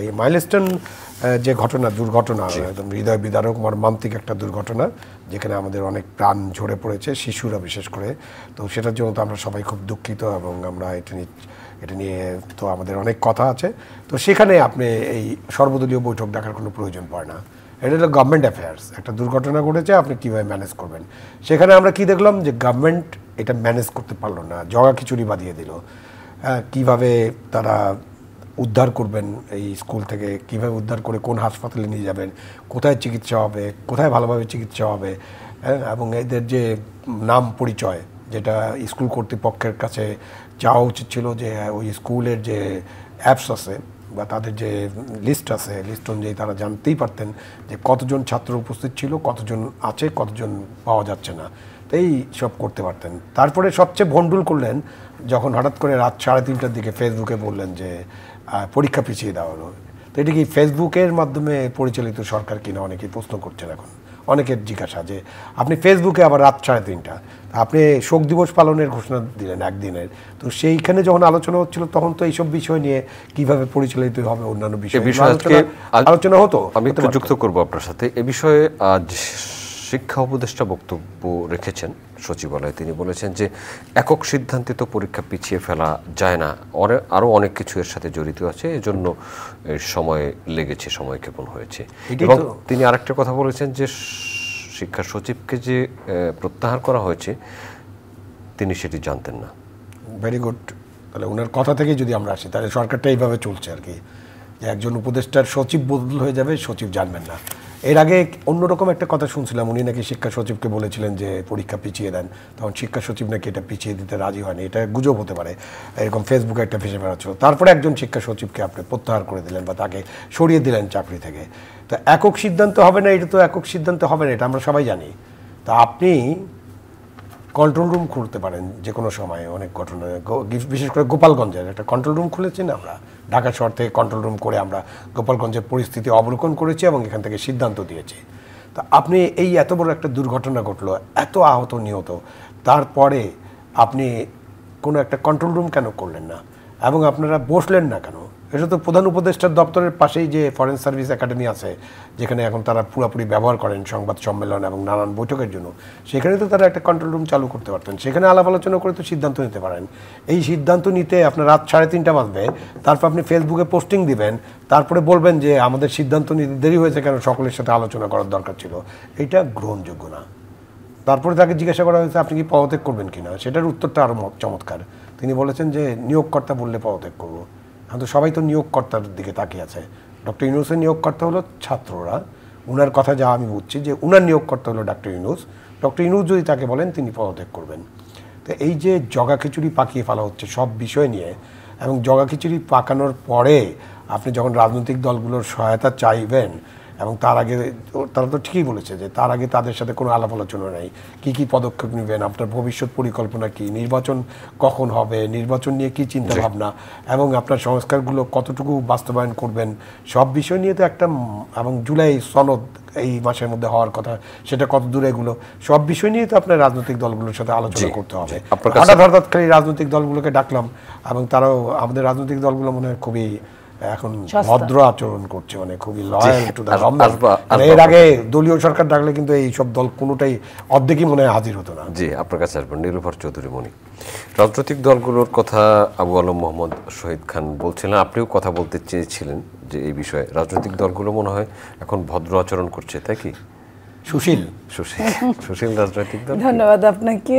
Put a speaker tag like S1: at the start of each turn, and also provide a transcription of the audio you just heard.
S1: এই মাইলস্টোন যে ঘটনা দুর্ঘটনা একদম হৃদয় বিদারক মর্মান্তিক একটা দুর্ঘটনা যেখানে আমাদের অনেক প্রাণ ঝরে পড়েছে শিশুরা বিশেষ করে তো সেটার জন্য তো আমরা সবাই খুব দুঃখিত এবং আমরা এটা নিয়ে তো আমাদের অনেক কথা আছে তো সেখানে আপনি এই সর্বদলীয় বৈঠক ডাকার কোনো প্রয়োজন পড়ে না এটা হলো গভর্নমেন্ট অ্যাফেয়ার্স একটা দুর্ঘটনা ঘটেছে আপনি কীভাবে ম্যানেজ করবেন সেখানে আমরা কি দেখলাম যে গভর্নমেন্ট এটা ম্যানেজ করতে পারলো না জগা খিচুড়ি বাঁধিয়ে দিল কীভাবে তারা উদ্ধার করবেন এই স্কুল থেকে কীভাবে উদ্ধার করে কোন হাসপাতালে নিয়ে যাবেন কোথায় চিকিৎসা হবে কোথায় ভালোভাবে চিকিৎসা হবে এবং এদের যে নাম পরিচয় যেটা স্কুল কর্তৃপক্ষের কাছে চাওয়া উচিত ছিল যে ওই স্কুলের যে অ্যাপস আছে বা তাদের যে লিস্ট আছে লিস্ট অনুযায়ী তারা জানতেই পারতেন যে কতজন ছাত্র উপস্থিত ছিল কতজন আছে কতজন পাওয়া যাচ্ছে না তো এই সব করতে পারতেন তারপরে সবচেয়ে ভণ্ডুল করলেন যখন হঠাৎ করে রাত 3:30টার দিকে ফেসবুকে বললেন যে পরীক্ষা পিছিয়ে দেওয়া হলো তো এটা কি ফেসবুকের মাধ্যমে পরিচালিত সরকার কিনা অনেকেই প্রশ্ন করছেন এখন অনেকের জিজ্ঞাসা যে আপনি ফেসবুকে আবার রাত 3:30 আপনি শোক দিবস পালনের ঘোষণা দিলেন একদিনের তো সেইখানে যখন আলোচনা হচ্ছিল তখন তো এইসব বিষয় নিয়ে কিভাবে পরিচালিত হবে অন্যান্য বিষয় আলোচনা হতো
S2: আমি একটু যুক্ত করবো আপনার সাথে এ বিষয়ে আজ শিক্ষা উপদেষ্টা বক্তব্য রেখেছেন সচিবালয়ে তিনি বলেছেন যে একক সিদ্ধান্তে তো পরীক্ষা পিছিয়ে ফেলা যায় না আরও অনেক কিছু এর সাথে জড়িত আছে এজন্য সময় লেগেছে সময়ক্ষেপণ হয়েছে এবং তিনি আরেকটা কথা বলেছেন যে শিক্ষা সচিবকে যে প্রত্যাহার করা হয়েছে তিনি সেটি জানতেন না
S1: ভেরি গুড তাহলে ওনার কথা থেকে যদি আমরা আসি তাহলে সরকারটা এইভাবে চলছে আর কি যে একজন উপদেষ্টার সচিব বদল হয়ে যাবে সচিব জানবেন না এর আগে অন্যরকম একটা কথা শুনছিলাম উনি নাকি শিক্ষা সচিবকে বলেছিলেন যে পরীক্ষা পিছিয়ে দেন তখন শিক্ষা সচিব নাকি এটা পিছিয়ে দিতে রাজি হয়নি এটা গুজব হতে পারে এরকম ফেসবুকে একটা ভেসে বেড়াচ্ছিল তারপরে একজন শিক্ষা সচিবকে আপনি প্রত্যাহার করে দিলেন বা তাকে সরিয়ে দিলেন চাকরি থেকে তো একক সিদ্ধান্ত হবে না এটা তো একক সিদ্ধান্ত হবে না এটা আমরা সবাই জানি তা আপনি কন্ট্রোল রুম খুলতে পারেন যে কোনো সময় অনেক ঘটনা বিশেষ করে গোপালগঞ্জের একটা কন্ট্রোল রুম খুলেছি না আমরা ঢাকা শহর থেকে কন্ট্রোল রুম করে আমরা গোপালগঞ্জের পরিস্থিতি অবলোকন করেছি এবং এখান থেকে সিদ্ধান্ত দিয়েছি তা আপনি এই এত বড় একটা দুর্ঘটনা ঘটলো এত আহত নিহত তারপরে আপনি কোনো একটা কন্ট্রোল রুম কেন করলেন না এবং আপনারা বসলেন না কেন এটা তো প্রধান উপদেষ্টার দপ্তরের পাশেই যে ফরেন সার্ভিস একাডেমি আছে যেখানে এখন তারা পুরোপুরি ব্যবহার করেন সংবাদ সম্মেলন এবং নানান বৈঠকের জন্য সেখানে তো তারা একটা কন্ট্রোল রুম চালু করতে পারতেন সেখানে আলাপ আলোচনা করে তো সিদ্ধান্ত নিতে পারেন এই সিদ্ধান্ত নিতে আপনার রাত 3:30 বাজবে তারপর আপনি ফেসবুকে পোস্টিং দিবেন তারপরে বলবেন যে আমাদের সিদ্ধান্ত নিতে দেরি হয়েছে কেন সকলের সাথে আলোচনা করার দরকার ছিল এটা গ্রহণযোগ্য না তারপরে তাকে জিজ্ঞাসা করা হয়েছে আপনি কি পদত্যাগ করবেন কিনা সেটার উত্তরটা আরও চমৎকার তিনি বলেছেন যে নিয়োগকর্তা বললে পদত্যাগ করবো কিন্তু সবাই তো নিয়োগকর্তার দিকে তাকিয়ে আছে ডক্টর ইউনূসের নিয়োগকর্তা হলো ছাত্ররা উনার কথা যা আমি বুঝছি যে উনার নিয়োগকর্তা হলো ডক্টর ইউনূস যদি তাকে বলেন তিনি পদত্যাগ করবেন তো এই যে জগা খিচুড়ি পাকিয়ে ফেলা হচ্ছে সব বিষয় নিয়ে এবং জগা খিচুড়ি পাকানোর পরে আপনি যখন রাজনৈতিক দলগুলোর সহায়তা চাইবেন এবং তার আগে তারা তো ঠিকই বলেছে যে তার আগে তাদের সাথে কোনো আলাপ আলোচনা নেই কী পদক্ষেপ নেবেন আপনার ভবিষ্যৎ পরিকল্পনা কী নির্বাচন কখন হবে নির্বাচন নিয়ে কী চিন্তাভাবনা এবং আপনার সংস্কারগুলো কতটুকু বাস্তবায়ন করবেন সব বিষয় নিয়ে তো একটা এবং জুলাই সনদ এই মাসের মধ্যে হওয়ার কথা সেটা কত দূরে এগুলো সব বিষয় নিয়ে তো আপনার রাজনৈতিক দলগুলোর সাথে আলোচনা করতে হবে হঠাৎ খালি রাজনৈতিক দলগুলোকে ডাকলাম এবং তারাও আমাদের রাজনৈতিক দলগুলো মনে হয় খুবই এখন ভদ্র আচরণ করছে মানে খুবই লয়াল টু দ্য গভর্নমেন্ট এর আগে দলীয় সরকার ডাকলে কিন্তু এই সব দল কোনোটাই অর্ধেকই মনে হয় হাজির হতো না
S2: জি আপনার কাছে আসবেন নীলুফার চৌধুরী মনি রাজনৈতিক দলগুলোর কথা আবু আলম মোহাম্মদ শহীদ খান বলছিলেন আপনিও কথা বলতে চেয়েছিলেন যে এই বিষয়ে রাজনৈতিক দলগুলো মনে হয় এখন ভদ্র আচরণ করছে তাই কি
S1: সুশীল
S2: রাজনৈতিক দল
S3: ধন্যবাদ আপনাকে